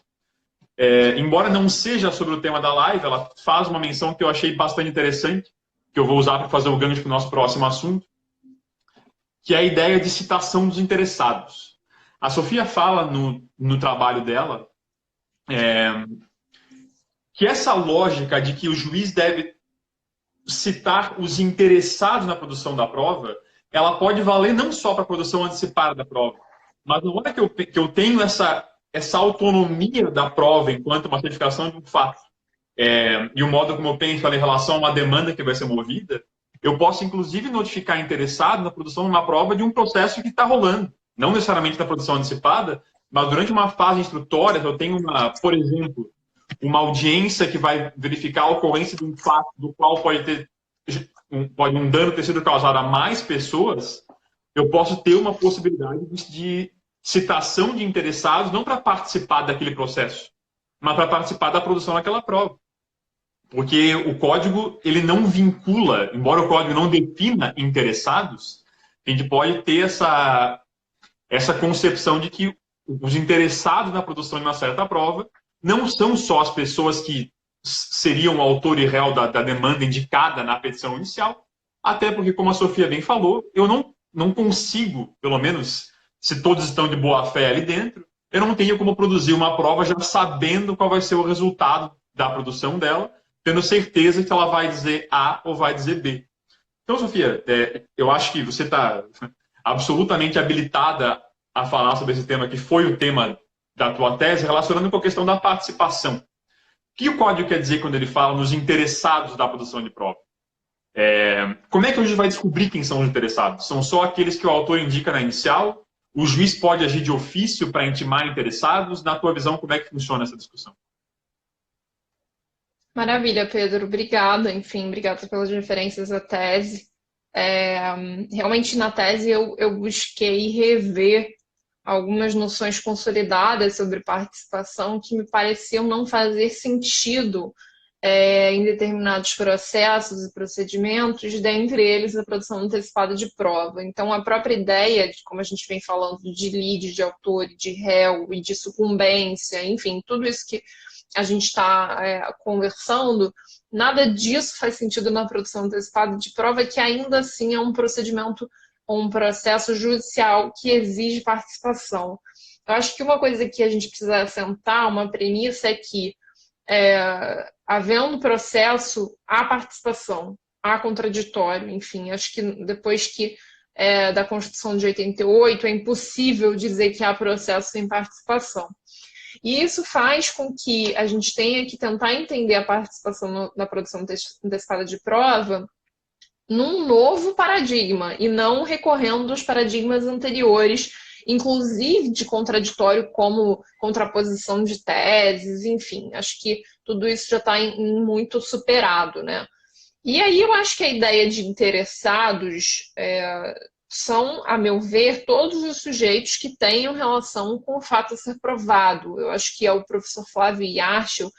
Embora não seja sobre o tema da live, ela faz uma menção que eu achei bastante interessante, que eu vou usar para fazer o gancho para o nosso próximo assunto, que é a ideia de citação dos interessados. A Sofia fala no trabalho dela que essa lógica de que o juiz deve citar os interessados na produção da prova, ela pode valer não só para a produção antecipada da prova, mas na hora que eu tenho essa autonomia da prova enquanto uma certificação de um fato, e o modo como eu penso em relação a uma demanda que vai ser movida, eu posso, inclusive, notificar interessado na produção de uma prova de um processo que está rolando. Não necessariamente na produção antecipada, mas durante uma fase instrutória, eu tenho, por exemplo, uma audiência que vai verificar a ocorrência de um fato do qual pode um dano ter sido causado a mais pessoas, eu posso ter uma possibilidade de citação de interessados, não para participar daquele processo, mas para participar da produção daquela prova. Porque o código ele não vincula, embora o código não defina interessados, a gente pode ter essa concepção de que os interessados na produção de uma certa prova não são só as pessoas que seriam o autor e réu da demanda indicada na petição inicial, até porque, como a Sofia bem falou, eu não consigo, pelo menos se todos estão de boa fé ali dentro, eu não tenho como produzir uma prova já sabendo qual vai ser o resultado da produção dela, tendo certeza que ela vai dizer A ou vai dizer B. Então, Sofia, eu acho que você está absolutamente habilitada a falar sobre esse tema, que foi o tema da tua tese, relacionando com a questão da participação. O que o código quer dizer quando ele fala nos interessados da produção de prova? Como é que a gente vai descobrir quem são os interessados? São só aqueles que o autor indica na inicial? O juiz pode agir de ofício para intimar interessados? Na tua visão, como é que funciona essa discussão? Maravilha, Pedro. Obrigada. Enfim, obrigada pelas referências à tese. Realmente, na tese, eu busquei rever algumas noções consolidadas sobre participação que me pareciam não fazer sentido em determinados processos e procedimentos, dentre eles a produção antecipada de prova. Então, a própria ideia, de como a gente vem falando, de lead, de autor, de réu e de sucumbência, enfim, tudo isso que a gente está conversando, nada disso faz sentido na produção antecipada de prova, que ainda assim é um procedimento, um processo judicial que exige participação. Eu acho que uma coisa que a gente precisa assentar, uma premissa, é que, havendo processo, há participação, há contraditório, enfim, acho que depois da Constituição de 88 é impossível dizer que há processo sem participação. E isso faz com que a gente tenha que tentar entender a participação na produção antecipada de prova num novo paradigma e não recorrendo aos paradigmas anteriores, inclusive de contraditório como contraposição de teses, enfim, acho que tudo isso já está muito superado, né? E aí eu acho que a ideia de interessados são, a meu ver, todos os sujeitos que tenham relação com o fato a ser provado. Eu acho que é o professor Flávio Yarchel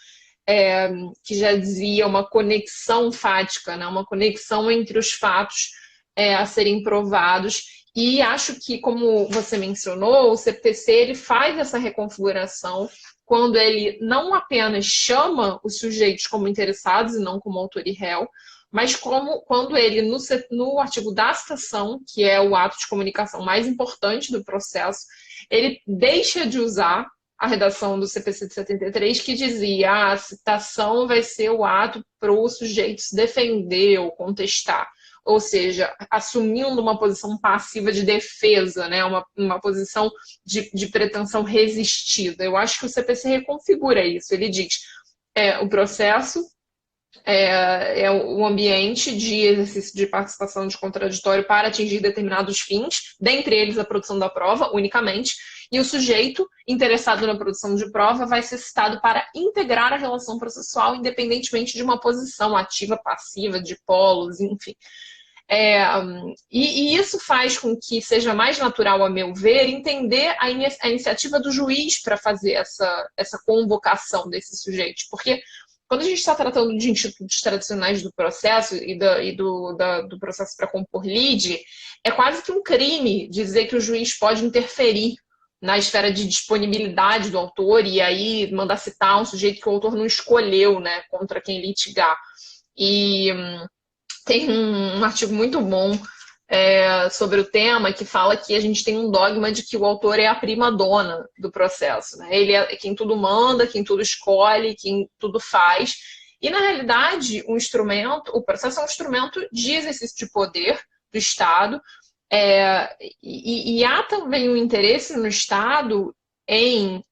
que já dizia uma conexão fática, né? Uma conexão entre os fatos a serem provados. E acho que, como você mencionou, o CPC ele faz essa reconfiguração quando ele não apenas chama os sujeitos como interessados e não como autor e réu, mas quando ele, no artigo da citação, que é o ato de comunicação mais importante do processo, ele deixa de usar a redação do CPC de 73, que dizia a citação vai ser o ato para o sujeito se defender ou contestar. Ou seja, assumindo uma posição passiva de defesa, né? uma posição de pretensão resistida. Eu acho que o CPC reconfigura isso. Ele diz o processo é o ambiente de exercício de participação de contraditório para atingir determinados fins, dentre eles a produção da prova, unicamente, e o sujeito interessado na produção de prova vai ser citado para integrar a relação processual, independentemente de uma posição ativa, passiva, de polos, enfim. E isso faz com que seja mais natural, a meu ver, entender a iniciativa do juiz para fazer essa convocação desses sujeitos. Porque quando a gente está tratando de institutos tradicionais do processo e do processo para compor lide, é quase que um crime dizer que o juiz pode interferir na esfera de disponibilidade do autor e aí mandar citar um sujeito que o autor não escolheu, né, contra quem litigar. E tem um artigo muito bom sobre o tema que fala que a gente tem um dogma de que o autor é a prima-dona do processo, né? Ele é quem tudo manda, quem tudo escolhe, quem tudo faz. E, na realidade, o processo é um instrumento de exercício de poder do Estado, e há também um interesse no Estado em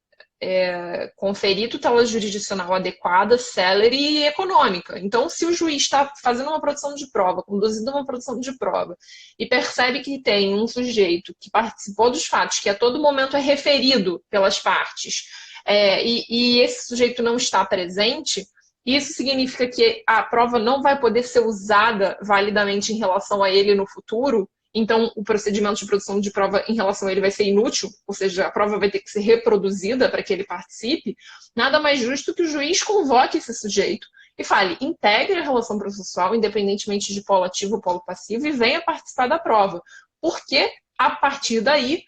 conferir tutela jurisdicional adequada, célere e econômica. Então, se o juiz está fazendo uma produção de prova, conduzindo uma produção de prova, e percebe que tem um sujeito que participou dos fatos, que a todo momento é referido pelas partes, e esse sujeito não está presente, isso significa que a prova não vai poder ser usada validamente em relação a ele no futuro. Então, o procedimento de produção de prova em relação a ele vai ser inútil, ou seja, a prova vai ter que ser reproduzida para que ele participe. Nada mais justo que o juiz convoque esse sujeito e fale, integre a relação processual, independentemente de polo ativo ou polo passivo, e venha participar da prova. Porque, a partir daí,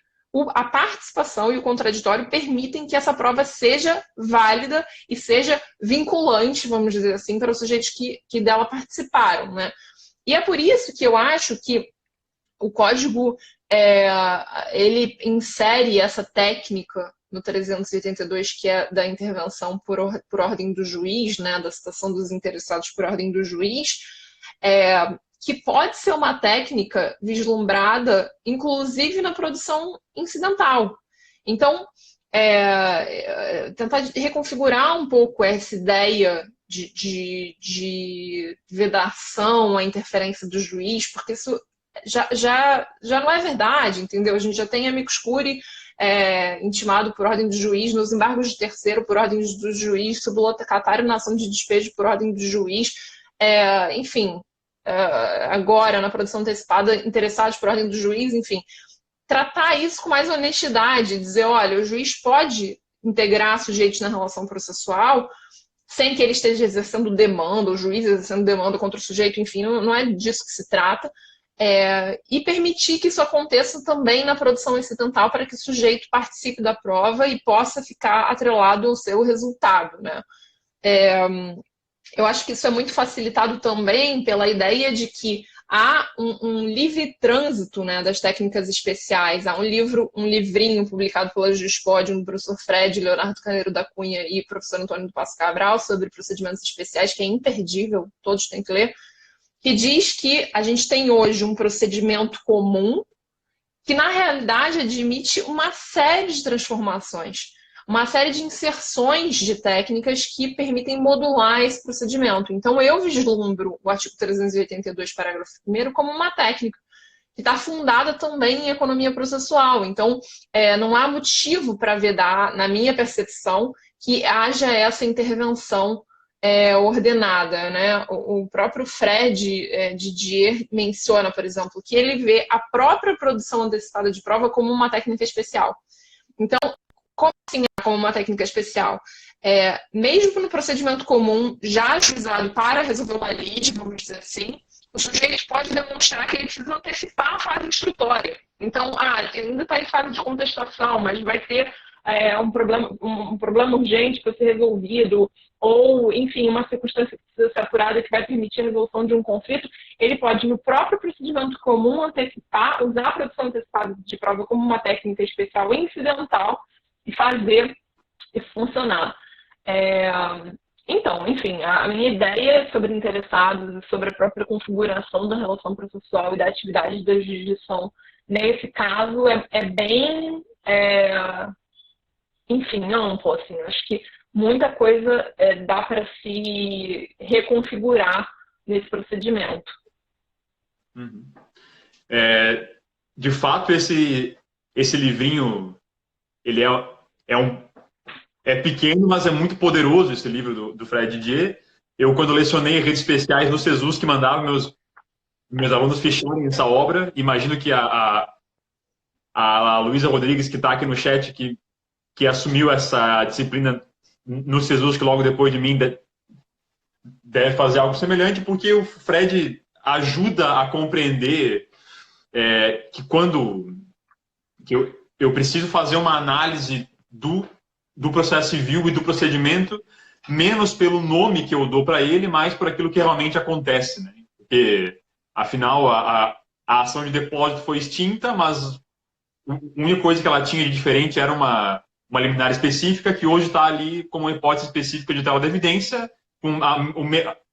a participação e o contraditório permitem que essa prova seja válida e seja vinculante, vamos dizer assim, para os sujeitos que dela participaram, né? E é por isso que eu acho que o código, ele insere essa técnica no 382, que é da intervenção por ordem do juiz, né, da citação dos interessados por ordem do juiz, que pode ser uma técnica vislumbrada, inclusive na produção incidental. Então, tentar reconfigurar um pouco essa ideia de vedação à interferência do juiz, porque isso já não é verdade, entendeu? A gente já tem amicus curiae intimado por ordem do juiz, nos embargos de terceiro por ordem do juiz, sublocatário na ação de despejo por ordem do juiz, enfim, agora na produção antecipada, interessados por ordem do juiz, enfim. Tratar isso com mais honestidade, dizer, olha, o juiz pode integrar sujeitos na relação processual sem que ele esteja exercendo demanda, o juiz exercendo demanda contra o sujeito, enfim, não é disso que se trata. E permitir que isso aconteça também na produção incidental para que o sujeito participe da prova e possa ficar atrelado ao seu resultado, né? Eu acho que isso é muito facilitado também pela ideia de que há um livre trânsito, né, das técnicas especiais. Há um livrinho publicado pela Juspodium do professor Fred, Leonardo Carneiro da Cunha e professor Antônio do Passo Cabral sobre procedimentos especiais, que é imperdível, todos têm que ler, que diz que a gente tem hoje um procedimento comum que, na realidade, admite uma série de transformações, uma série de inserções de técnicas que permitem modular esse procedimento. Então, eu vislumbro o artigo 382, parágrafo 1º, como uma técnica que está fundada também em economia processual. Então, não há motivo para vedar, na minha percepção, que haja essa intervenção ordenada, né? O próprio Fred Didier menciona, por exemplo, que ele vê a própria produção antecipada de prova como uma técnica especial. Então, como assim a como uma técnica especial. Mesmo no procedimento comum, já ajuizado para resolver uma lide, vamos dizer assim, o sujeito pode demonstrar que ele precisa antecipar a fase instrutória. Então, ainda está em fase de contestação, mas vai ter um problema urgente para ser resolvido, ou, enfim, uma circunstância que precisa ser apurada que vai permitir a resolução de um conflito, ele pode, no próprio procedimento comum, antecipar, usar a produção antecipada de prova como uma técnica especial incidental e fazer isso funcionar. Então, enfim, a minha ideia sobre interessados e sobre a própria configuração da relação processual e da atividade da jurisdição nesse caso é bem, enfim, amplo, assim. Acho que muita coisa dá para se reconfigurar nesse procedimento. Uhum. De fato, esse livrinho, ele é pequeno, mas é muito poderoso, esse livro do Fred Didier. Eu, quando lecionei redes especiais no CESUS, que mandava meus alunos fecharem essa obra, imagino que a Luísa Rodrigues, que está aqui no chat, que assumiu essa disciplina no CESUS, que logo depois de mim deve fazer algo semelhante, porque o Fred ajuda a compreender que quando eu preciso fazer uma análise do processo civil e do procedimento, menos pelo nome que eu dou para ele, mais por aquilo que realmente acontece, né? Porque, afinal, a ação de depósito foi extinta, mas a única coisa que ela tinha de diferente era uma liminar específica, que hoje está ali como uma hipótese específica de tela da evidência.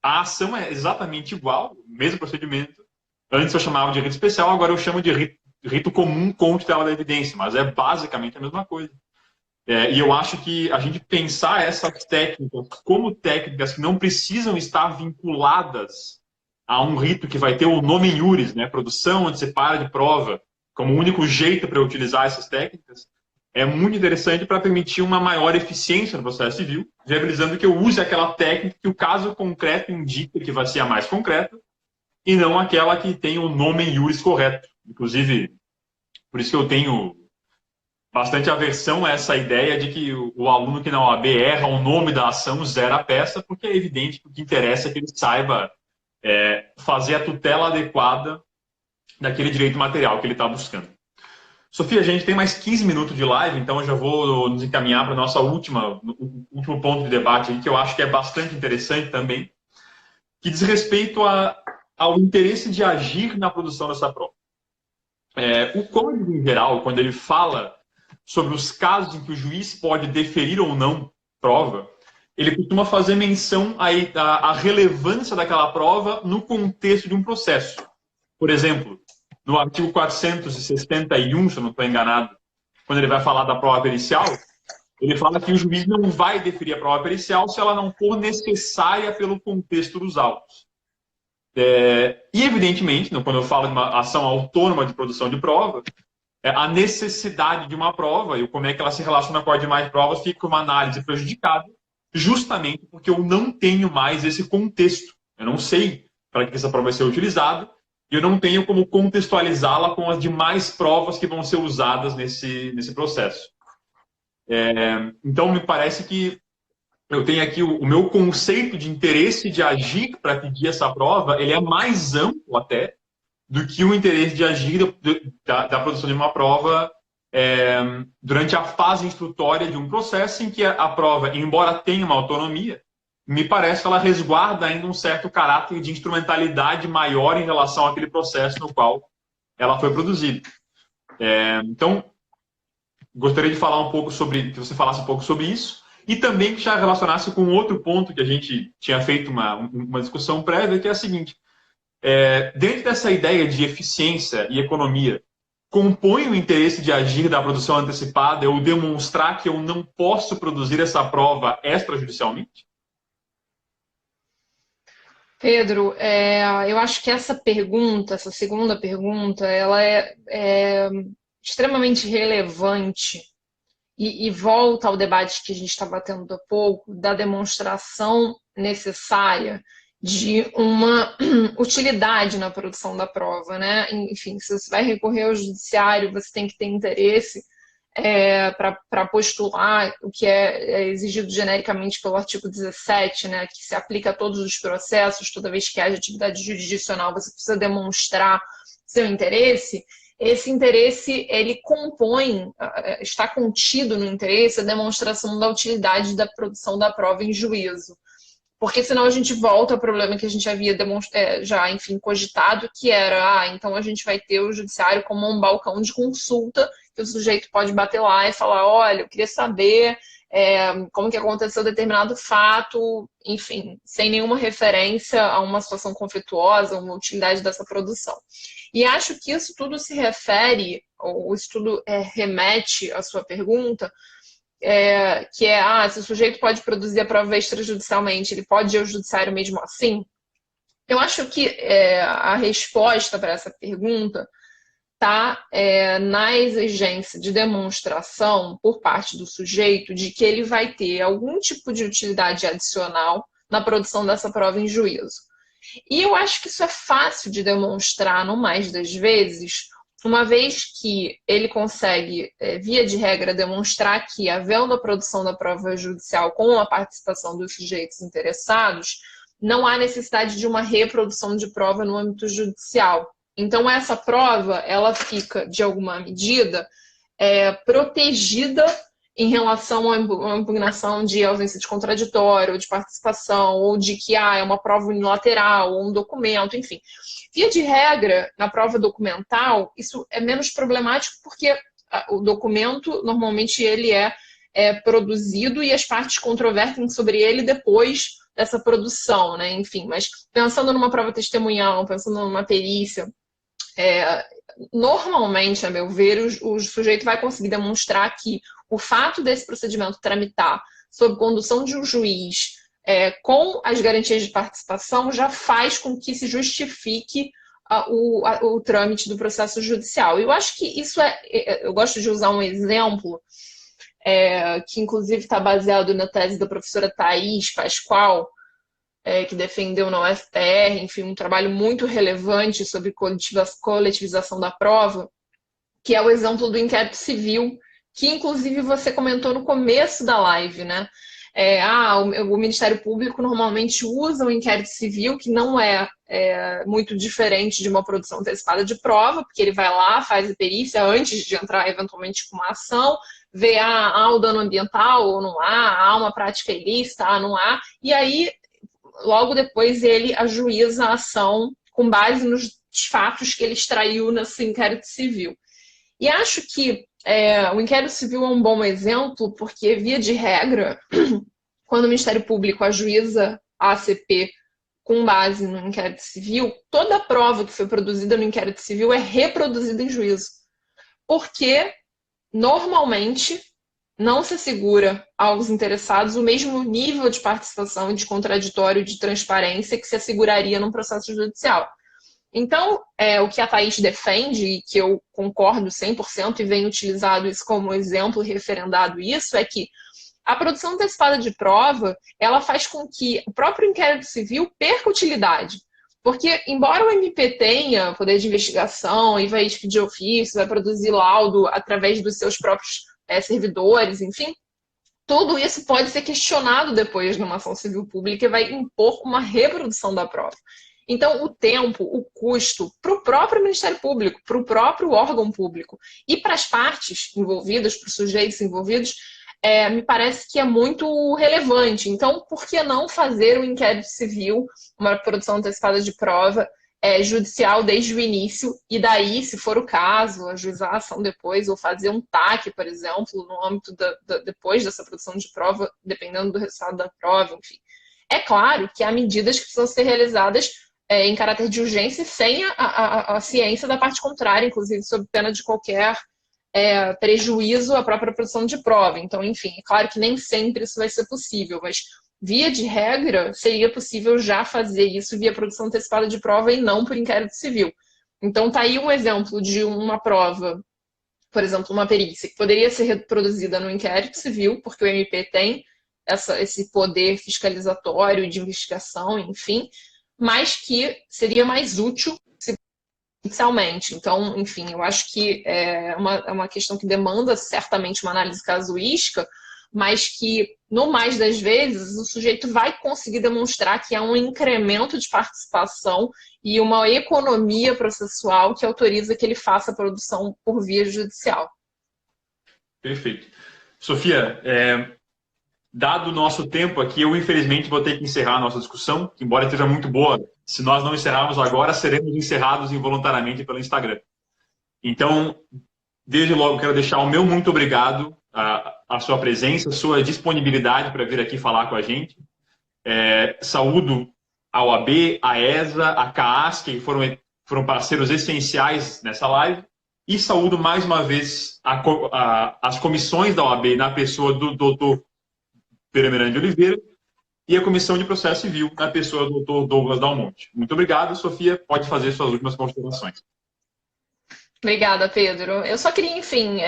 A ação é exatamente igual, o mesmo procedimento. Antes eu chamava de rito especial, agora eu chamo de rito comum com tutela da evidência, mas é basicamente a mesma coisa. E eu acho que a gente pensar essas técnicas como técnicas que não precisam estar vinculadas a um rito que vai ter o nome em iuris, né, produção antecipada de prova, como o único jeito para eu utilizar essas técnicas, é muito interessante para permitir uma maior eficiência no processo civil, viabilizando que eu use aquela técnica que o caso concreto indica que vai ser a mais concreta, e não aquela que tem o nome em iuris correto. Inclusive, por isso que eu tenho bastante aversão a essa ideia de que o aluno que na OAB erra o nome da ação zera a peça, porque é evidente que o que interessa é que ele saiba fazer a tutela adequada daquele direito material que ele está buscando. Sofia, a gente tem mais 15 minutos de live, então eu já vou nos encaminhar para o nosso último ponto de debate, que eu acho que é bastante interessante também, que diz respeito ao interesse de agir na produção dessa prova. O código, em geral, quando ele fala sobre os casos em que o juiz pode deferir ou não prova, ele costuma fazer menção à relevância daquela prova no contexto de um processo. Por exemplo, no artigo 461, se eu não estou enganado, quando ele vai falar da prova pericial, ele fala que o juiz não vai deferir a prova pericial se ela não for necessária pelo contexto dos autos. E, evidentemente, quando eu falo de uma ação autônoma de produção de prova, a necessidade de uma prova e como é que ela se relaciona com as demais provas fica uma análise prejudicada, justamente porque eu não tenho mais esse contexto. Eu não sei para que essa prova vai ser utilizada e eu não tenho como contextualizá-la com as demais provas que vão ser usadas nesse processo. Então, me parece que eu tenho aqui o meu conceito de interesse de agir para pedir essa prova, ele é mais amplo até do que o interesse de agir da produção de uma prova durante a fase instrutória de um processo em que a prova, embora tenha uma autonomia, me parece que ela resguarda ainda um certo caráter de instrumentalidade maior em relação àquele processo no qual ela foi produzida. Então, gostaria de falar que você falasse um pouco sobre isso, e também que já relacionasse com outro ponto que a gente tinha feito uma discussão prévia, que é a seguinte: dentro dessa ideia de eficiência e economia, compõe o interesse de agir da produção antecipada eu demonstrar que eu não posso produzir essa prova extrajudicialmente? Pedro, eu acho que essa segunda pergunta, ela é extremamente relevante e volta ao debate que a gente estava tendo há pouco, da demonstração necessária de uma utilidade na produção da prova, né? Enfim, se você vai recorrer ao judiciário, você tem que ter interesse para postular o que é exigido genericamente pelo artigo 17, né, que se aplica a todos os processos, toda vez que haja atividade jurisdicional, você precisa demonstrar seu interesse. Esse interesse, ele compõe, está contido no interesse a demonstração da utilidade da produção da prova em juízo. Porque senão a gente volta ao problema que a gente havia já, enfim, cogitado, que era, então a gente vai ter o judiciário como um balcão de consulta, que o sujeito pode bater lá e falar, olha, eu queria saber como que aconteceu determinado fato, enfim, sem nenhuma referência a uma situação conflituosa, uma utilidade dessa produção. E acho que isso tudo se refere, ou isso tudo remete à sua pergunta, que é, se o sujeito pode produzir a prova extrajudicialmente, ele pode ir ao judiciário mesmo assim? Eu acho que a resposta para essa pergunta está na exigência de demonstração por parte do sujeito de que ele vai ter algum tipo de utilidade adicional na produção dessa prova em juízo. E eu acho que isso é fácil de demonstrar, no mais das vezes, uma vez que ele consegue, via de regra, demonstrar que, havendo a produção da prova judicial com a participação dos sujeitos interessados, não há necessidade de uma reprodução de prova no âmbito judicial. Então, essa prova, ela fica, de alguma medida, protegida em relação à impugnação de ausência de contraditório, ou de participação, ou de que é uma prova unilateral, ou um documento, enfim. Via de regra, na prova documental, isso é menos problemático porque o documento, normalmente, ele é produzido e as partes controvertem sobre ele depois dessa produção, né? Enfim, mas pensando numa prova testemunhal, pensando numa perícia, normalmente, a meu ver, o sujeito vai conseguir demonstrar que o fato desse procedimento tramitar sob condução de um juiz com as garantias de participação já faz com que se justifique o trâmite do processo judicial. Eu acho que isso eu gosto de usar um exemplo que inclusive está baseado na tese da professora Thaís Pascoal, que defendeu na UFPR, enfim, um trabalho muito relevante sobre coletivização da prova, que é o exemplo do inquérito civil, que inclusive você comentou no começo da live, né? O Ministério Público normalmente usa o inquérito civil, que não é muito diferente de uma produção antecipada de prova, porque ele vai lá, faz a perícia antes de entrar eventualmente com uma ação, vê há o dano ambiental ou não há uma prática ilícita, não há, e aí logo depois ele ajuiza a ação com base nos fatos que ele extraiu nesse inquérito civil. E acho que o inquérito civil é um bom exemplo, porque, via de regra, quando o Ministério Público ajuiza a ACP com base no inquérito civil, toda a prova que foi produzida no inquérito civil é reproduzida em juízo. Porque, normalmente, não se assegura aos interessados o mesmo nível de participação e de contraditório e de transparência que se asseguraria num processo judicial. Então, o que a Thaís defende, e que eu concordo 100% e venho utilizado isso como exemplo referendado isso, é que a produção antecipada de prova, ela faz com que o próprio inquérito civil perca utilidade. Porque, embora o MP tenha poder de investigação e vai expedir ofício, vai produzir laudo através dos seus próprios servidores, enfim, tudo isso pode ser questionado depois numa ação civil pública e vai impor uma reprodução da prova. Então, o tempo, o custo para o próprio Ministério Público, para o próprio órgão público e para as partes envolvidas, para os sujeitos envolvidos, me parece que é muito relevante. Então, por que não fazer um inquérito civil, uma produção antecipada de prova judicial desde o início, e daí, se for o caso, ajuizar a ação depois, ou fazer um TAC, por exemplo, no âmbito depois dessa produção de prova, dependendo do resultado da prova, enfim. É claro que há medidas que precisam ser realizadas em caráter de urgência, sem a ciência da parte contrária, inclusive sob pena de qualquer prejuízo à própria produção de prova. Então, enfim, é claro que nem sempre isso vai ser possível, mas via de regra, seria possível já fazer isso via produção antecipada de prova e não por inquérito civil. Então, tá aí um exemplo de uma prova, por exemplo, uma perícia, que poderia ser reproduzida no inquérito civil, porque o MP tem esse poder fiscalizatório de investigação, enfim, mas que seria mais útil se inicialmente. Então, enfim, eu acho que é uma questão que demanda certamente uma análise casuística, mas que, no mais das vezes, o sujeito vai conseguir demonstrar que há um incremento de participação e uma economia processual que autoriza que ele faça a produção por via judicial. Perfeito. Sofia, dado o nosso tempo aqui, eu infelizmente vou ter que encerrar a nossa discussão, que embora esteja muito boa, se nós não encerrarmos agora, seremos encerrados involuntariamente pelo Instagram. Então, desde logo, quero deixar o meu muito obrigado à sua presença, à sua disponibilidade para vir aqui falar com a gente. Saúdo a OAB, a ESA, a CAAS, que foram parceiros essenciais nessa live, e saúdo mais uma vez as comissões da OAB na pessoa do doutor Pedro Miranda de Oliveira e a Comissão de Processo Civil na pessoa do doutor Douglas Dalmonte. Muito obrigado, Sofia. Pode fazer suas últimas considerações. Obrigada, Pedro. Eu só queria, enfim,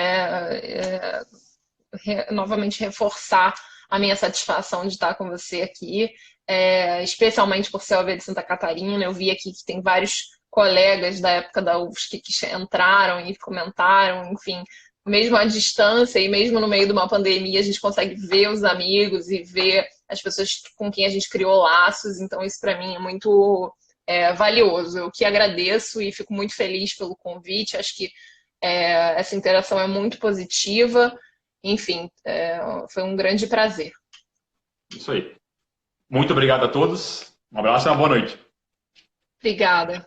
novamente reforçar a minha satisfação de estar com você aqui, especialmente por ser OAB de Santa Catarina. Eu vi aqui que tem vários colegas da época da UFSC que entraram e comentaram, enfim, mesmo à distância e mesmo no meio de uma pandemia, a gente consegue ver os amigos e ver as pessoas com quem a gente criou laços, então isso para mim é muito valioso. Eu que agradeço e fico muito feliz pelo convite, acho que essa interação é muito positiva, enfim, foi um grande prazer. Isso aí. Muito obrigado a todos, um abraço e uma boa noite. Obrigada.